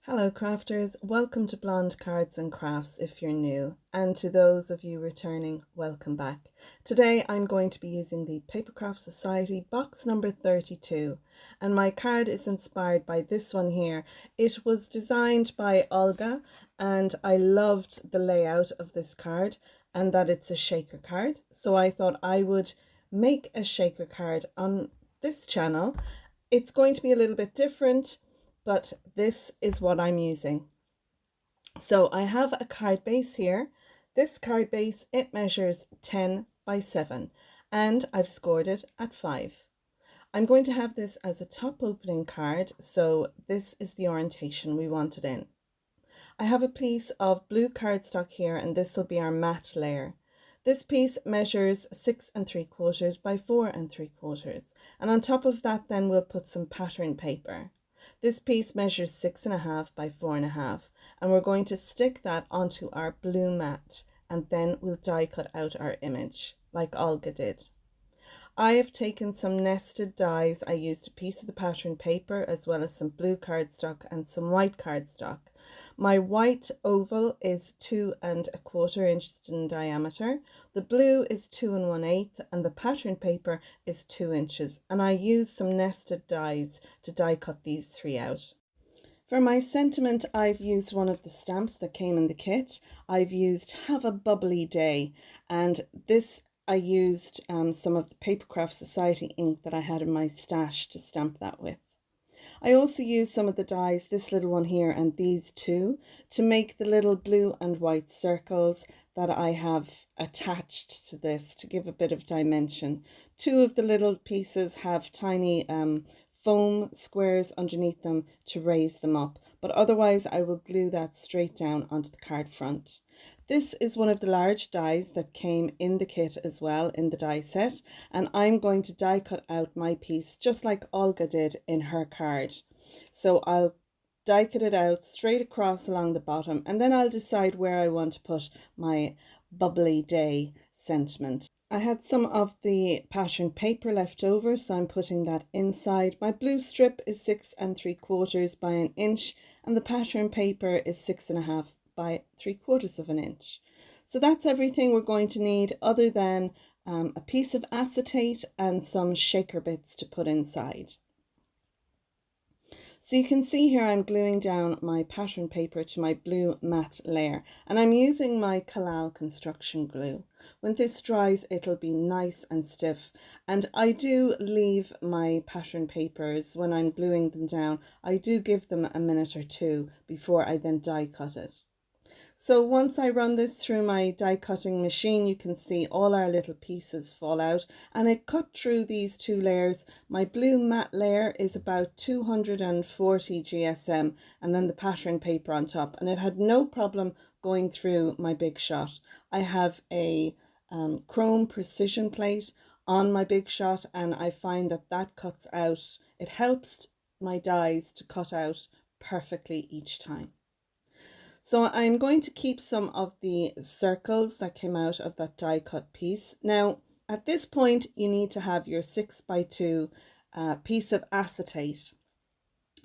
Hello crafters, welcome to Blonde Cards and Crafts if you're new, and to those of you returning, welcome back. Today I'm going to be using the Papercraft Society box number 32, and my card is inspired by this one here. It was designed by Olga and I loved the layout of this card and that it's a shaker card, so I thought I would make a shaker card on this channel. It's going to be a little bit different, but this is what I'm using. So I have a card base here. This card base, it measures 10 by 7 and I've scored it at 5. I'm going to have this as a top opening card, so this is the orientation we want it in. I have a piece of blue cardstock here and this will be our matte layer. This piece measures 6 3/4 by 4 3/4, and on top of that then we'll put some pattern paper. This piece measures 6.5 by 4.5, and we're going to stick that onto our blue mat and then we'll die cut out our image like Olga did. I have taken some nested dies. I used a piece of the pattern paper as well as some blue cardstock and some white cardstock. My white oval is 2 1/4 inches in diameter. The blue is 2 1/8 and the pattern paper is 2 inches. And I used some nested dies to die cut these three out. For my sentiment, I've used one of the stamps that came in the kit. I've used Have a Bubbly Day, and this I used some of the Papercraft Society ink that I had in my stash to stamp that with. I also used some of the dies, this little one here and these two, to make the little blue and white circles that I have attached to this to give a bit of dimension. Two of the little pieces have tiny foam squares underneath them to raise them up, but otherwise I will glue that straight down onto the card front. This is one of the large dies that came in the kit as well in the die set, and I'm going to die cut out my piece just like Olga did in her card. So I'll die cut it out straight across along the bottom, and then I'll decide where I want to put my bubbly day sentiment. I had some of the pattern paper left over, so I'm putting that inside. My blue strip is 6 3/4 by 1 inch, and the pattern paper is 6.5 by 3/4 inch. So that's everything we're going to need other than a piece of acetate and some shaker bits to put inside. So you can see here I'm gluing down my pattern paper to my blue matte layer, and I'm using my Kalal construction glue. When this dries it'll be nice and stiff, and I do leave my pattern papers when I'm gluing them down. I do give them a minute or two before I then die cut it. So once I run this through my die cutting machine, you can see all our little pieces fall out, and it cut through these two layers. My blue matte layer is about 240 GSM, and then the pattern paper on top, and it had no problem going through my big shot. I have a chrome precision plate on my big shot, and I find that that cuts out, it helps my dies to cut out perfectly each time. So I'm going to keep some of the circles that came out of that die cut piece. Now at this point you need to have your 6 by 2 piece of acetate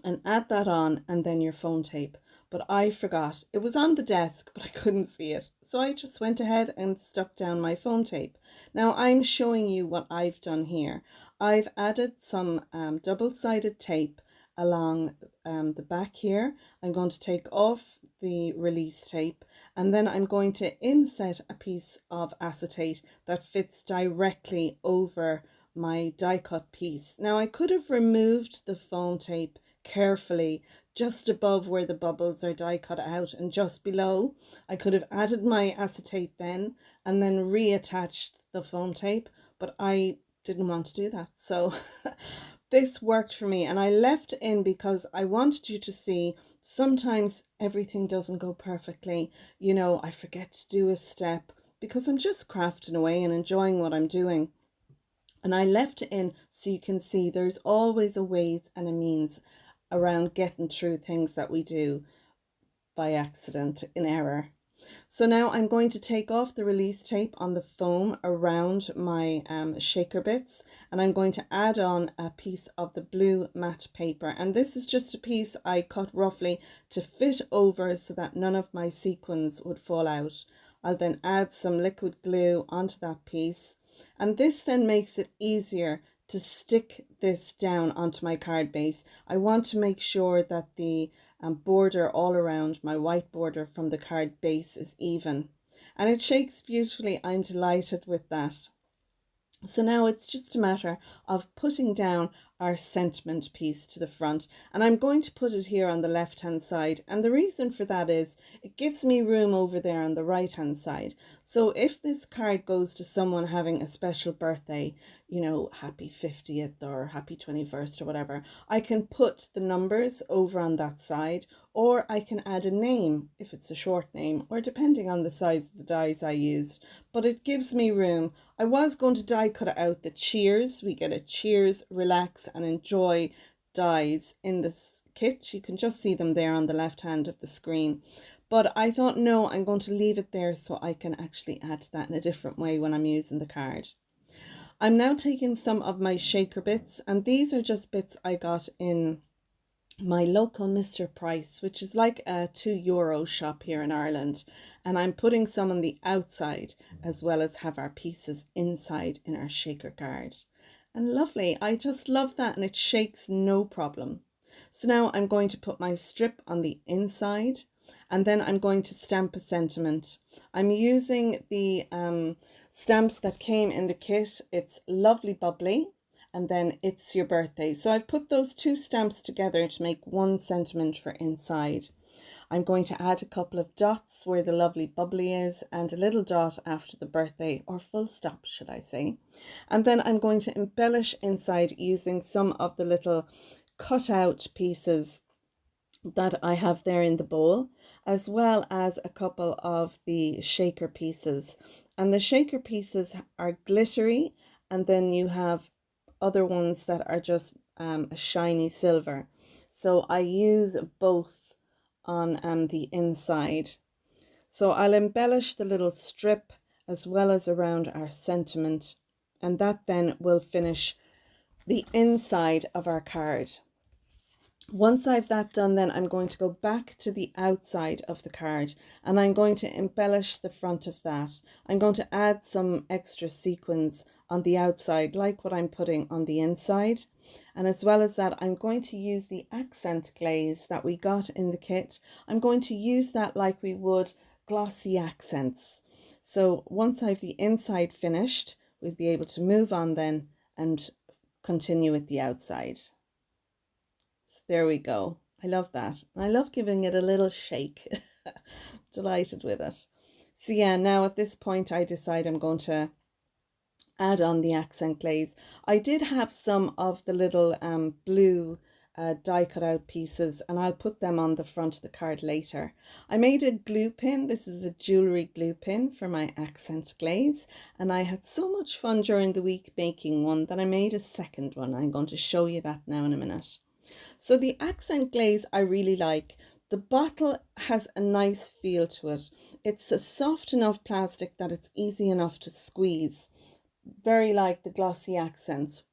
and add that on, and then your foam tape. But I forgot, it was on the desk but I couldn't see it, so I just went ahead and stuck down my foam tape. Now I'm showing you what I've done here. I've added some double-sided tape along the back here. I'm going to take off the release tape, and then I'm going to inset a piece of acetate that fits directly over my die cut piece. Now I could have removed the foam tape carefully just above where the bubbles are die cut out, and just below I could have added my acetate then and then reattached the foam tape, but I didn't want to do that, so this worked for me, and I left it in because I wanted you to see sometimes everything doesn't go perfectly. You know, I forget to do a step because I'm just crafting away and enjoying what I'm doing. And I left it in so you can see there's always a ways and a means around getting through things that we do by accident, in error. So now I'm going to take off the release tape on the foam around my shaker bits, and I'm going to add on a piece of the blue matte paper. And this is just a piece I cut roughly to fit over so that none of my sequins would fall out. I'll then add some liquid glue onto that piece, and this then makes it easier to stick this down onto my card base. I want to make sure that the border all around my white border from the card base is even, and it shakes beautifully. I'm delighted with that. So now it's just a matter of putting down our sentiment piece to the front, and I'm going to put it here on the left hand side, and the reason for that is it gives me room over there on the right hand side. So if this card goes to someone having a special birthday, you know, happy 50th or happy 21st or whatever, I can put the numbers over on that side, or I can add a name if it's a short name, or depending on the size of the dies I used, but it gives me room. I was going to die cut out the cheers. We get a cheers, relax and enjoy dies in this kit. You can just see them there on the left hand of the screen. But I thought, no, I'm going to leave it there so I can actually add that in a different way when I'm using the card. I'm now taking some of my shaker bits, and these are just bits I got in my local Mr. Price, which is like a €2 shop here in Ireland, and I'm putting some on the outside as well as have our pieces inside in our shaker card. And lovely, I just love that, and it shakes no problem. So now I'm going to put my strip on the inside, and then I'm going to stamp a sentiment. I'm using the stamps that came in the kit. It's Lovely Bubbly, and then It's Your Birthday. So I've put those two stamps together to make one sentiment for inside. I'm going to add a couple of dots where the Lovely Bubbly is, and a little dot after the birthday, or full stop should I say. And then I'm going to embellish inside using some of the little cut out pieces that I have there in the bowl, as well as a couple of the shaker pieces. And the shaker pieces are glittery, and then you have other ones that are just a shiny silver. So I use both on the inside. So I'll embellish the little strip as well as around our sentiment, and that then will finish the inside of our card. Once I've that done, then I'm going to go back to the outside of the card, and I'm going to embellish the front of that. I'm going to add some extra sequins on the outside like what I'm putting on the inside, and as well as that I'm going to use the accent glaze that we got in the kit. I'm going to use that like we would glossy accents. So once I've the inside finished, we'll be able to move on then and continue with the outside. So there we go. I love that. I love giving it a little shake. Delighted with it. So yeah, now at this point I decide I'm going to add on the accent glaze. I did have some of the little blue die cut out pieces, and I'll put them on the front of the card later. I made a glue pin. This is a jewellery glue pin for my accent glaze, and I had so much fun during the week making one that I made a second one. I'm going to show you that now in a minute. So the accent glaze I really like. The bottle has a nice feel to it. It's a soft enough plastic that it's easy enough to squeeze. Very like the glossy accents.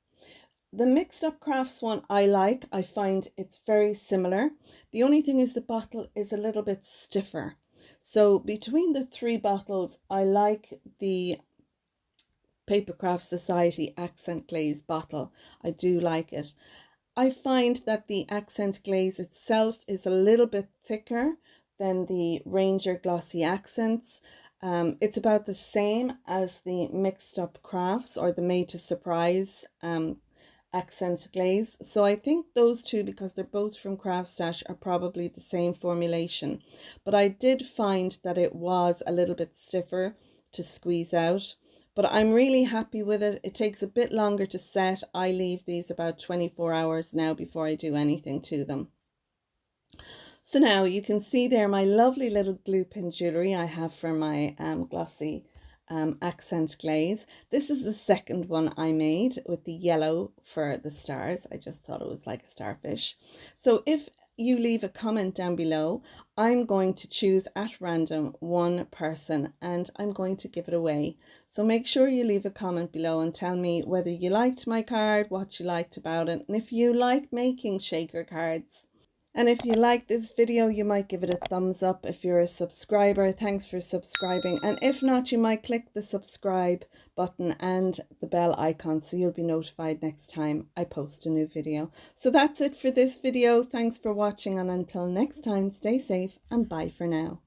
The mixed up crafts one I like. I find it's very similar. The only thing is the bottle is a little bit stiffer. So between the three bottles, I like the Papercraft Society accent glaze bottle. I do like it. I find that the accent glaze itself is a little bit thicker than the Ranger Glossy Accents. It's about the same as the mixed up crafts or the made to surprise accent glaze. So I think those two, because they're both from Craftstash, are probably the same formulation. But I did find that it was a little bit stiffer to squeeze out. But I'm really happy with it. It takes a bit longer to set. I leave these about 24 hours now before I do anything to them. So now you can see there my lovely little glue pin jewellery I have for my glossy accent glaze. This is the second one I made with the yellow for the stars. I just thought it was like a starfish. So if you leave a comment down below, I'm going to choose at random one person and I'm going to give it away. So make sure you leave a comment below and tell me whether you liked my card, what you liked about it, and if you like making shaker cards. And if you like this video, you might give it a thumbs up. If you're a subscriber, thanks for subscribing. And if not, you might click the subscribe button and the bell icon so you'll be notified next time I post a new video. So that's it for this video. Thanks for watching, and until next time, stay safe and bye for now.